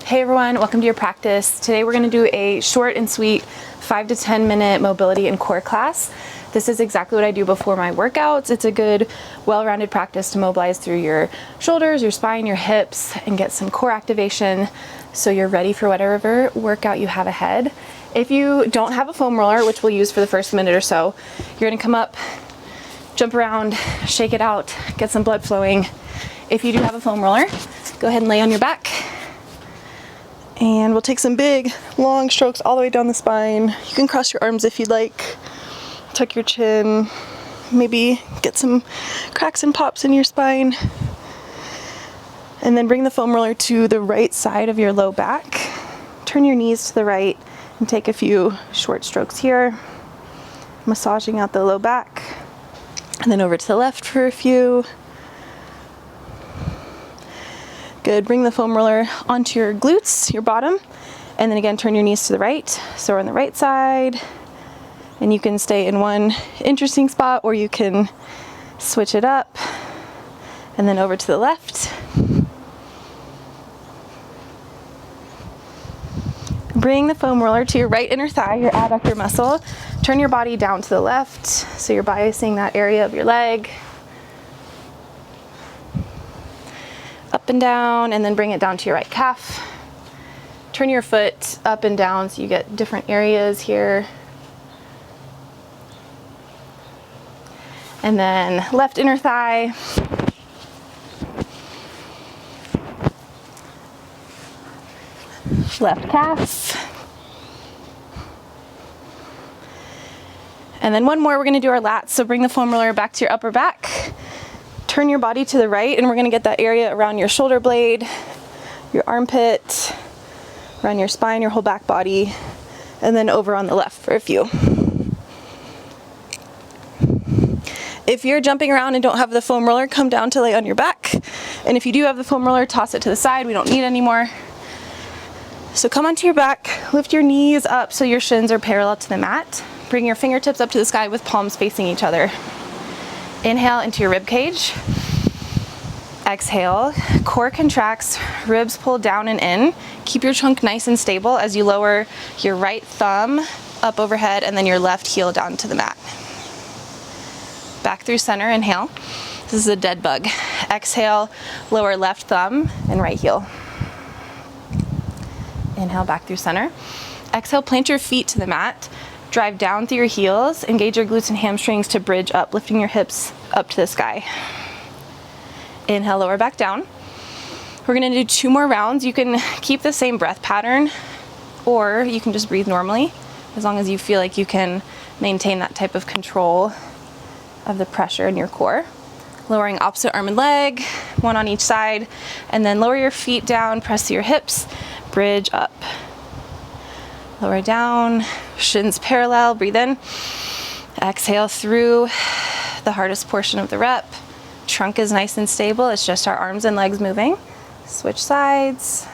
Hey everyone, welcome to your practice. Today we're going to do a short and sweet 5 to 10 minute mobility and core class. This is exactly what I do before my workouts. It's a good, well-rounded practice to mobilize through your shoulders, your spine, your hips, and get some core activation so you're ready for whatever workout you have ahead. If you don't have a foam roller, which we'll use for the first minute or so, you're going to come up, jump around, shake it out, get some blood flowing. If you do have a foam roller, go ahead and lay on your back. And we'll take some big, long strokes all the way down the spine. You can cross your arms if you'd like. Tuck your chin. Maybe get some cracks and pops in your spine. And then bring the foam roller to the right side of your low back. Turn your knees to the right and take a few short strokes here. Massaging out the low back. And then over to the left for a few. Good, bring the foam roller onto your glutes, your bottom, and then again turn your knees to the right. So we're on the right side, and you can stay in one interesting spot or you can switch it up, and then over to the left. Bring the foam roller to your right inner thigh, your adductor muscle. Turn your body down to the left, so you're biasing that area of your leg. Up and down, and then bring it down to your right calf. Turn your foot up and down so you get different areas here. And then left inner thigh. Left calf. And then one more, we're gonna do our lats. So bring the foam roller back to your upper back. Turn your body to the right, and we're going to get that area around your shoulder blade, your armpit, around your spine, your whole back body, and then over on the left for a few. If you're jumping around and don't have the foam roller, come down to lay on your back. And if you do have the foam roller, toss it to the side. We don't need any more. So come onto your back, lift your knees up so your shins are parallel to the mat. Bring your fingertips up to the sky with palms facing each other. Inhale into your rib cage. Exhale, core contracts, ribs pull down and in. Keep your trunk nice and stable as you lower your right thumb up overhead and then your left heel down to the mat. Back through center, inhale. This is a dead bug. Exhale, lower left thumb and right heel. Inhale, back through center. Exhale, plant your feet to the mat. Drive down through your heels, engage your glutes and hamstrings to bridge up, lifting your hips up to the sky. Inhale, lower back down. We're gonna do 2 more rounds. You can keep the same breath pattern, or you can just breathe normally, as long as you feel like you can maintain that type of control of the pressure in your core. Lowering opposite arm and leg, one on each side, and then lower your feet down, press through your hips, bridge up. Lower down, shins parallel, breathe in. Exhale through the hardest portion of the rep. Trunk is nice and stable, it's just our arms and legs moving. Switch sides.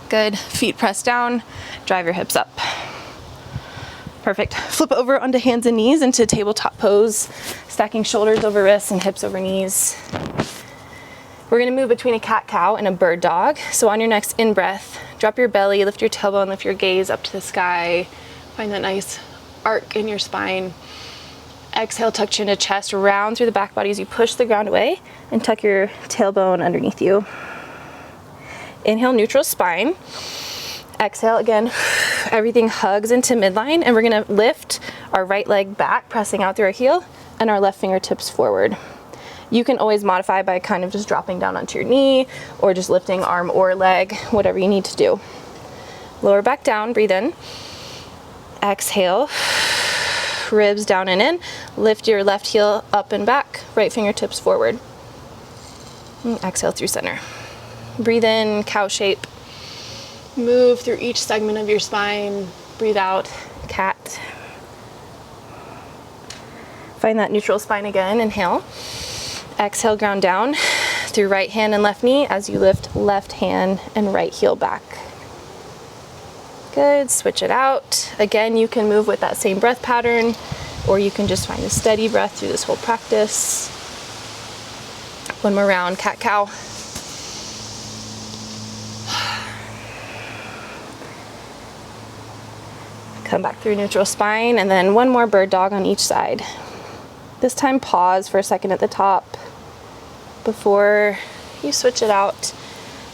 Good, feet press down, drive your hips up. Perfect. Flip over onto hands and knees into tabletop pose, stacking shoulders over wrists and hips over knees. We're gonna move between a cat-cow and a bird dog. So on your next in-breath, drop your belly, lift your tailbone, lift your gaze up to the sky. Find that nice arc in your spine. Exhale, tuck chin to chest, round through the back body as you push the ground away and tuck your tailbone underneath you. Inhale, neutral spine. Exhale, again, everything hugs into midline, and we're gonna lift our right leg back, pressing out through our heel, and our left fingertips forward. You can always modify by kind of just dropping down onto your knee or just lifting arm or leg, whatever you need to do. Lower back down, breathe in. Exhale, ribs down and in. Lift your left heel up and back, right fingertips forward. And exhale through center. Breathe in, cow shape. Move through each segment of your spine. Breathe out, cat. Find that neutral spine again, inhale. Exhale, ground down through right hand and left knee as you lift left hand and right heel back. Good, switch it out. Again, you can move with that same breath pattern, or you can just find a steady breath through this whole practice. One more round, cat-cow. Come back through neutral spine, and then one more bird dog on each side. This time pause for a second at the top before you switch it out,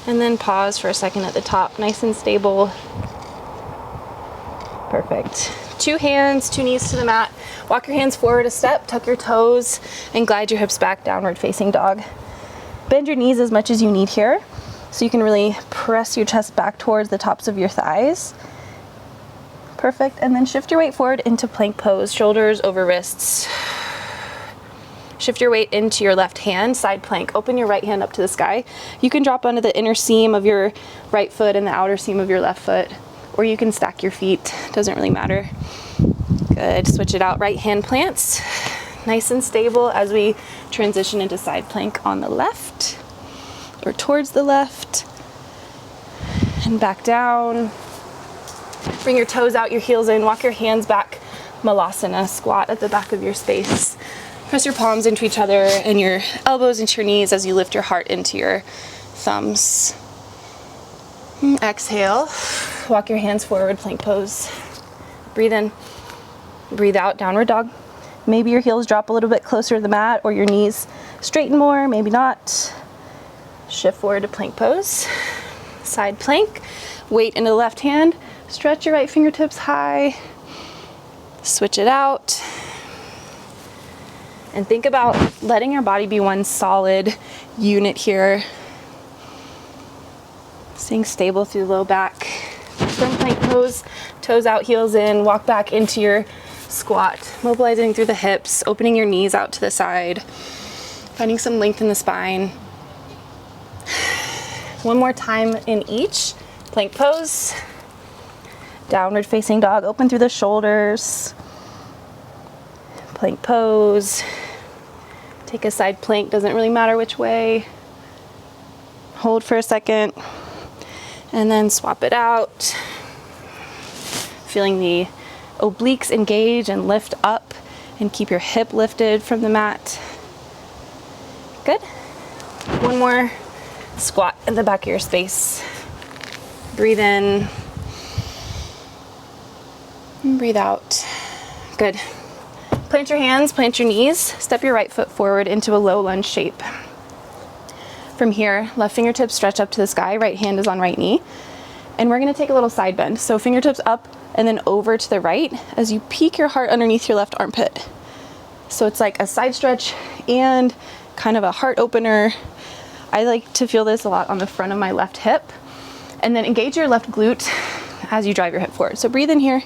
and then pause for a second at the top, nice and stable. Perfect. 2 hands, 2 knees to the mat. Walk your hands forward a step, tuck your toes, and glide your hips back, downward facing dog. Bend your knees as much as you need here, so you can really press your chest back towards the tops of your thighs. Perfect, and then shift your weight forward into plank pose, shoulders over wrists. Shift your weight into your left hand, side plank. Open your right hand up to the sky. You can drop onto the inner seam of your right foot and the outer seam of your left foot, or you can stack your feet, doesn't really matter. Good, switch it out, right hand plants. Nice and stable as we transition into side plank on the left, or towards the left, and back down. Bring your toes out, your heels in, walk your hands back, Malasana, squat at the back of your space. Press your palms into each other and your elbows into your knees as you lift your heart into your thumbs. Exhale, walk your hands forward, plank pose. Breathe in, breathe out, downward dog. Maybe your heels drop a little bit closer to the mat, or your knees straighten more, maybe not. Shift forward to plank pose. Side plank, weight into the left hand. Stretch your right fingertips high, switch it out, and think about letting your body be one solid unit here. Staying stable through low back. From plank pose, toes out, heels in, walk back into your squat, mobilizing through the hips, opening your knees out to the side, finding some length in the spine. One more time in each. Plank pose. Downward facing dog, open through the shoulders. Plank pose. Take a side plank, doesn't really matter which way. Hold for a second, and then swap it out. Feeling the obliques engage and lift up, and keep your hip lifted from the mat. Good. One more squat in the back of your space. Breathe in. And breathe out. Good. Plant your hands, plant your knees, step your right foot forward into a low lunge shape. From here, left fingertips stretch up to the sky, right hand is on right knee. And we're gonna take a little side bend. So fingertips up and then over to the right as you peek your heart underneath your left armpit. So it's like a side stretch and kind of a heart opener. I like to feel this a lot on the front of my left hip. And then engage your left glute as you drive your hip forward. So breathe in here.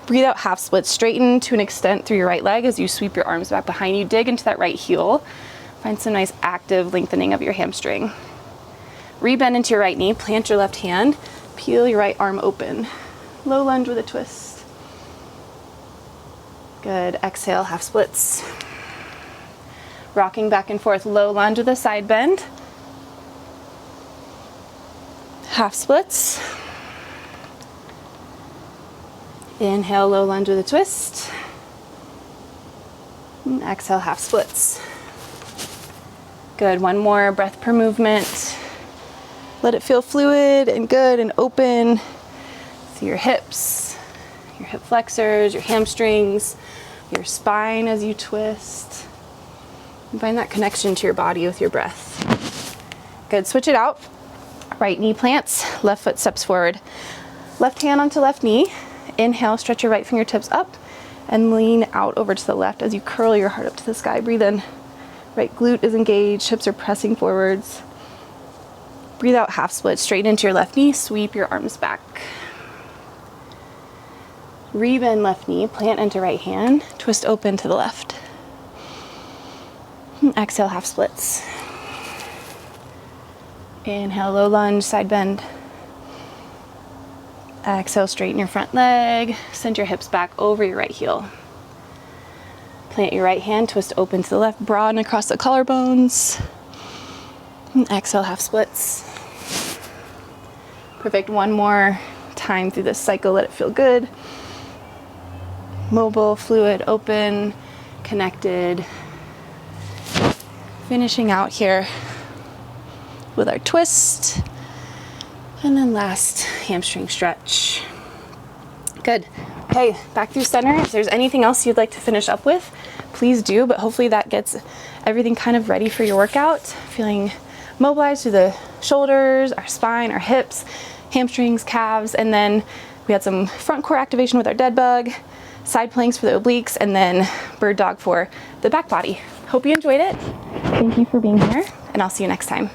Breathe out, half split, straighten to an extent through your right leg as you sweep your arms back behind you. Dig into that right heel. Find some nice active lengthening of your hamstring. Rebend into your right knee, plant your left hand, peel your right arm open. Low lunge with a twist. Good, exhale, half splits. Rocking back and forth, low lunge with a side bend. Half splits. Inhale, low lunge with a twist. And exhale, half splits. Good, one more breath per movement. Let it feel fluid and good and open through your hips, your hip flexors, your hamstrings, your spine as you twist. And find that connection to your body with your breath. Good, switch it out. Right knee plants, left foot steps forward. Left hand onto left knee. Inhale, stretch your right fingertips up and lean out over to the left as you curl your heart up to the sky. Breathe in. Right glute is engaged, hips are pressing forwards. Breathe out, half split, straighten into your left knee, sweep your arms back. Rebend left knee, plant into right hand, twist open to the left. And exhale, half splits. Inhale, low lunge, side bend. Exhale, straighten your front leg, send your hips back over your right heel. Plant your right hand, twist open to the left, broaden across the collarbones. And exhale, half splits. Perfect, one more time through this cycle, let it feel good. Mobile, fluid, open, connected. Finishing out here with our twist. And then last hamstring stretch. Good. Good. Okay, back through center. If there's anything else you'd like to finish up with, please do, but hopefully that gets everything kind of ready for your workout. Feeling mobilized through the shoulders, our spine, our hips, hamstrings, calves, and then we had some front core activation with our dead bug, side planks for the obliques, and then bird dog for the back body. Hope you enjoyed it. Thank you for being here, and I'll see you next time.